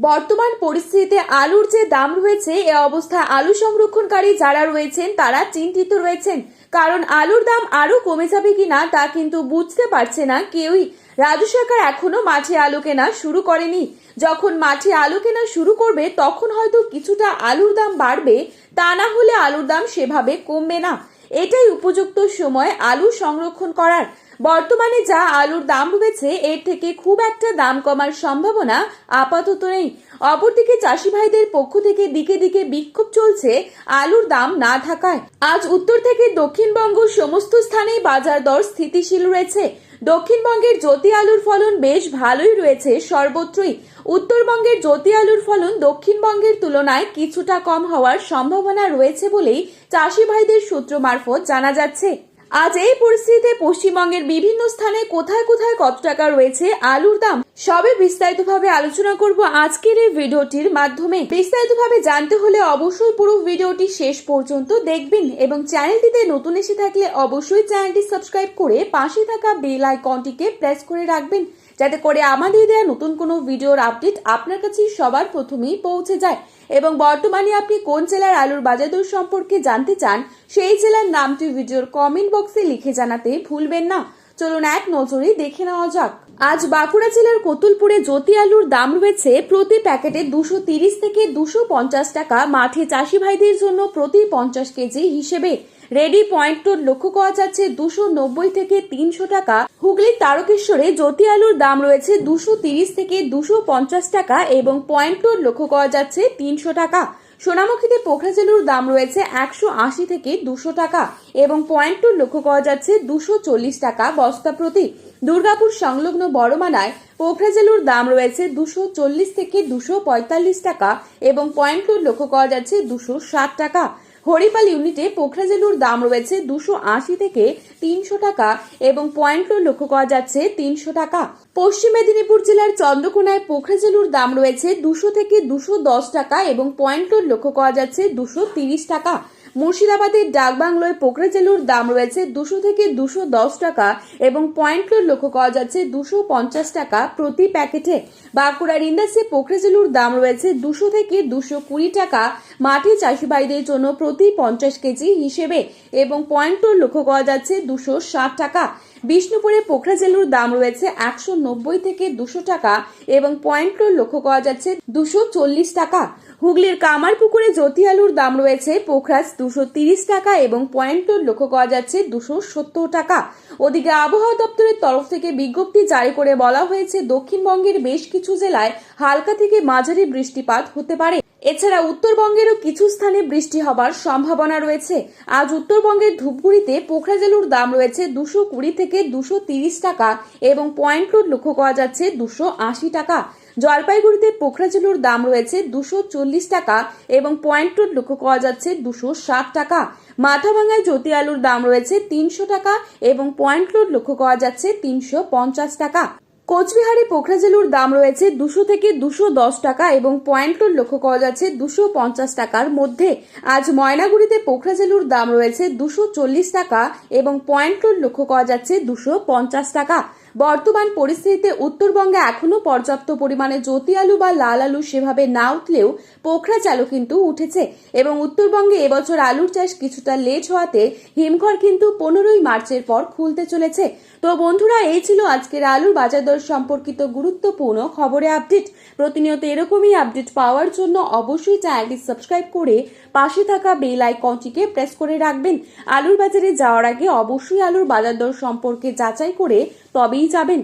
বর্তমান পরিস্থিতিতে আলুর যে দাম রয়েছে এ অবস্থায় আলু সংরক্ষণকারী যারা রয়েছেন তারা চিন্তিত রয়েছেন। কারণ আলুর দাম আরো কমে যাবে কিনা তা কিন্তু বুঝতে পারছে না কেউই। রাজ্য সরকার এখনো মাঠে আলু কেনা শুরু করেনি। যখন মাঠে আলু কেনা শুরু করবে তখন হয়তো কিছুটা আলুর দাম বাড়বে, তা না হলে আলুর দাম সেভাবে কমবে না। এটাই উপযুক্ত সময় আলু সংরক্ষণ করার। বর্তমানে যা আলুর দাম রয়েছে এর থেকে খুব একটা দাম কমার সম্ভাবনা আপাতত নেই। অপরদিকে চাষি ভাইদের পক্ষ থেকে দিকে দিকে বিক্ষোভ চলছে আলুর দাম না থাকায়। আজ উত্তর থেকে দক্ষিণবঙ্গ সমস্ত স্থানেই বাজার দর স্থিতিশীল রয়েছে। দক্ষিণবঙ্গের জ্যোতি আলুর ফলন বেশ ভালোই রয়েছে সর্বত্রই। উত্তরবঙ্গের জ্যোতি আলুর ফলন দক্ষিণবঙ্গের তুলনায় কিছুটা কম হওয়ার সম্ভাবনা রয়েছে বলেই চাষি ভাইদের সূত্র মারফত জানা যাচ্ছে। আজ এই পরিস্থিতিতে পশ্চিমবঙ্গের বিভিন্ন স্থানে কোথায় কোথায় কত টাকা রয়েছে আলুর দাম সবে বিস্তারিতভাবে আলোচনা করব আজকের এই ভিডিওটির মাধ্যমে। বিস্তারিতভাবে জানতে হলে অবশ্যই পুরো ভিডিওটি শেষ পর্যন্ত দেখবেন এবং চ্যানেলটিতে নতুন এসে থাকলে অবশ্যই চ্যানেলটি সাবস্ক্রাইব করে পাশে থাকা বেল আইকনটিকে প্রেস করে রাখবেন, যাতে করে আমাদের দেওয়া নতুন কোনো ভিডিওর আপডেট আপনার কাছে সবার প্রথমেই পৌঁছে যায়। এবং বর্তমানে আপনি কোন জেলার আলুর বাজার দর সম্পর্কে জানতে চান সেই জেলার নামটি ভিডিওর কমেন্ট বক্সে লিখে জানাতে ভুলবেন না। চলুন এক নজরে দেখে নেওয়া যাক। আজ বাঁকুড়া জেলার কতুলপুরে জ্যোতি আলুর দাম রয়েছে প্রতি প্যাকেটে 230 থেকে 250 টাকা। মাঠে চাষি ভাইদের জন্য প্রতি 50 কেজি হিসেবে রেডি পয়েন্ট টোট লক্ষ্য করা যাচ্ছে 290 থেকে 300 টাকা। হুগলির তারকেশ্বরে জ্যোতি আলুর দাম রয়েছে 230 থেকে 250 টাকা এবং পয়েন্ট টোট লক্ষ্য করা যাচ্ছে 300 টাকা। সোনামুখীতে পোখরাজেলুর দাম রয়েছে 180 থেকে 200 টাকা এবং পয়েন্ট টোট লক্ষ্য করা যাচ্ছে 240 টাকা বস্তা প্রতি। দুর্গাপুর সংলগ্ন বড়মানায় পোখরাজেলুর দাম রয়েছে 240 থেকে 245 টাকা এবং পয়েন্ট টোট লক্ষ্য করা যাচ্ছে 260 টাকা। হরিপাল ইউনিটে পোখরাজেলুর দাম রয়েছে 280 থেকে 300 টাকা এবং পয়েন্ট টোট লক্ষ্য করা যাচ্ছে 300 টাকা। পশ্চিম মেদিনীপুর জেলার চন্দ্রকোনায় পোখরাজেলুর দাম রয়েছে 200 থেকে 210 টাকা এবং পয়েন্ট টোট লক্ষ্য করা যাচ্ছে 230 টাকা। মুর্শিদাবাদের ডাকবাংলোয় পোখরাজেলুর দাম রয়েছে 200 থেকে 210 টাকা এবং পয়েন্ট টোট লক্ষ্য করা যাচ্ছে 250 টাকা প্রতি প্যাকেটে। বাঁকুড়ার ইন্দাসে পোখরাজেলুর দাম রয়েছে 200 থেকে 220 টাকা মাঠে চাষি ভাইদের জন্য প্রতি 50 কেজি হিসেবে এবং পয়েন্ট টোট লক্ষ্য করা যাচ্ছে 260 টাকা। বিষ্ণুপুরে পোখরাজেলুর দাম রয়েছে 190 থেকে 200 টাকা এবং পয়েন্ট টোট লক্ষ্য করা যাচ্ছে 240 টাকা। হুগলির কামারপুকুরে জ্যোতি আলুর দাম রয়েছে পোখরাজ 230 টাকা এবং পয়েন্ট টোট লক্ষ্য করা যাচ্ছে 270 টাকা। ওদিকে আবহাওয়া দপ্তরের তরফ থেকে বিজ্ঞপ্তি জারি করে বলা হয়েছে দক্ষিণবঙ্গের বেশ কিছু জেলায় হালকা থেকে মাঝারি বৃষ্টিপাত হতে পারে। এছাড়া উত্তরবঙ্গেরও কিছু স্থানে বৃষ্টি হবার সম্ভাবনা রয়েছে। আজ উত্তরবঙ্গের ধূপগুড়িতে পোখরাজেলুর দাম রয়েছে 220 থেকে 230 টাকা এবং পয়েন্ট টোট লক্ষ্য করা যাচ্ছে 280 টাকা। জলপাইগুড়িতে পোখরাজেলুর দাম রয়েছে 240 টাকা এবং পয়েন্ট টোট লক্ষ্য করা যাচ্ছে 260 টাকা। মাথাভাঙায় জ্যোতি আলুর দাম রয়েছে 300 টাকা এবং পয়েন্ট টোট লক্ষ্য করা যাচ্ছে 350 টাকা। কোচবিহারে পোখরাজেলুর দাম রয়েছে 200 থেকে 210 টাকা এবং পয়েন্ট টোট লক্ষ্য করা যাচ্ছে 250 টাকার মধ্যে। আজ ময়নাগুড়িতে পোখরাজেলুর দাম রয়েছে 240 টাকা এবং পয়েন্ট টোট লক্ষ্য করা যাচ্ছে 250 টাকা। বর্তমান পরিস্থিতিতে উত্তরবঙ্গে এখনো পর্যাপ্ত পরিমাণে জ্যোতি আলু বা লাল আলু সেভাবে না উঠলেও পোখরাজ আলু কিন্তু উঠেছে এবং উত্তরবঙ্গে এবছর আলুর চাষ কিছুটা লেট হওয়াতে হিমঘর কিন্তু 15ই মার্চের পর খুলতে চলেছে। তো বন্ধুরা, এই ছিল আজকের আলুর বাজার দর সম্পর্কিত গুরুত্বপূর্ণ খবরে আপডেট। প্রতিনিয়ত এরকমই আপডেট পাওয়ার জন্য অবশ্যই চ্যানেলটি সাবস্ক্রাইব করে পাশে থাকা বেল আইকনটিকে প্রেস করে রাখবেন। আলুর বাজারে যাওয়ার আগে অবশ্যই আলুর বাজার দর সম্পর্কে যাচাই করে তবেই যাবেন।